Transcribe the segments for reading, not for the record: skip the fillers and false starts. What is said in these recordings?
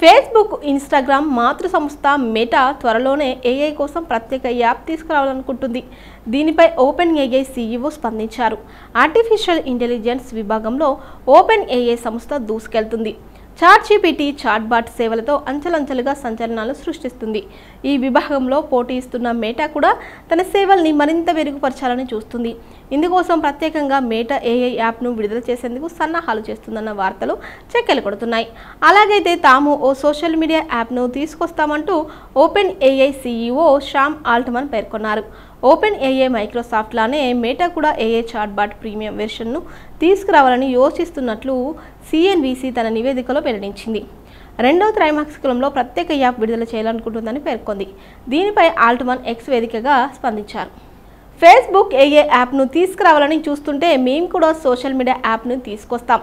Facebook, Instagram మాతృ సంస్థ meta త్వరలోనే ఏఐ కోసం ప్రత్యేక యాప్ తీసుకురావాలనుకుంటుంది. దీనిపై ఓపెన్ ఏఐ సీఈఓ స్పందించారు. ఆర్టిఫిషియల్ ఇంటెలిజెన్స్ విభాగంలో ఓపెన్ ఏఐ సంస్థ దూసుకెళ్తుంది. చాట్‌జీపీటీ చాట్‌బాట్ సేవలతో అంచెలంచెలుగా సంచలనాలు సృష్టిస్తుంది. ఈ విభాగంలో పోటీ ఇస్తున్న మెటా కూడా తన సేవల్ని మరింత మెరుగుపరచాలని చూస్తుంది. ఇందుకోసం ప్రత్యేకంగా మెటా ఏఐ యాప్ను విడుదల చేసేందుకు సన్నాహాలు చేస్తుందన్న వార్తలు చక్కర్లు కొడుతున్నాయి. అలాగైతే తాము ఓ సోషల్ మీడియా యాప్ను తీసుకొస్తామంటూ OpenAI CEO Sam Altman పేర్కొన్నారు. ఓపెన్ ఏఐ మైక్రోసాఫ్ట్ లానే మెటా కూడా ఏఐ చాట్‌బాట్ ప్రీమియం వెర్షన్ను తీసుకురావాలని యోచిస్తున్నట్లు సిఎన్బిసి తన నివేదికలో వెల్లడించింది. రెండవ త్రైమాసికంలో ప్రత్యేక యాప్ విడుదల చేయాలనుకుంటుందని పేర్కొంది. దీనిపై ఆల్ట్మన్ ఎక్స్ వేదికగా స్పందించారు. ఫేస్బుక్ ఏఐ యాప్ను తీసుకురావాలని చూస్తుంటే మేము కూడా సోషల్ మీడియా యాప్ను తీసుకొస్తాం,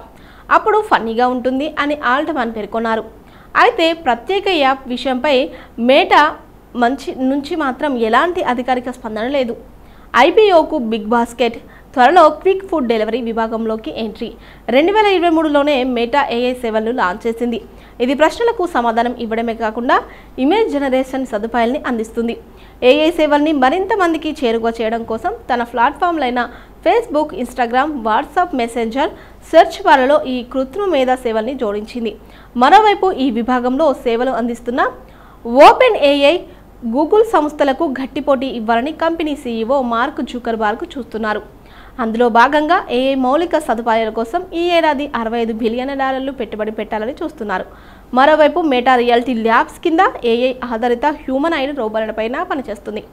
అప్పుడు ఫన్నీగా ఉంటుంది అని ఆల్ట్మన్ పేర్కొన్నారు. అయితే ప్రత్యేక యాప్ విషయంపై మెటా నుంచి మాత్రం ఎలాంటి అధికారిక స్పందన లేదు. ఐపీఓకు బిగ్ బాస్కెట్, త్వరలో క్విక్ ఫుడ్ డెలివరీ విభాగంలోకి ఎంట్రీ. 2023లోనే మెటా ఏఐ సేవలను లాంచ్ చేసింది. ఇది ప్రశ్నలకు సమాధానం ఇవ్వడమే కాకుండా ఇమేజ్ జనరేషన్ సదుపాయాల్ని అందిస్తుంది. ఏఐ సేవల్ని మరింత మందికి చేరువ చేయడం కోసం తన ప్లాట్ఫామ్లైన Facebook, Instagram, WhatsApp Messenger, search బార్లలో ఈ కృత్రిమ మేధా సేవల్ని జోడించింది. మరోవైపు ఈ విభాగంలో సేవలు అందిస్తున్న ఓపెన్ ఏఐ, గూగుల్ సంస్థలకు గట్టి పోటీ ఇవ్వాలని కంపెనీ సీఈఓ మార్క్ జుకర్బర్గ్ చూస్తున్నారు. అందులో భాగంగా ఏఐ మౌలిక సదుపాయాల కోసం ఈ ఏడాది $65 బిలియన్ పెట్టుబడి పెట్టాలని చూస్తున్నారు. మరోవైపు మెటా రియాలిటీ ల్యాబ్స్ కింద ఏఐ ఆధారిత హ్యూమనాయిడ్ రోబోలపైన పనిచేస్తుంది.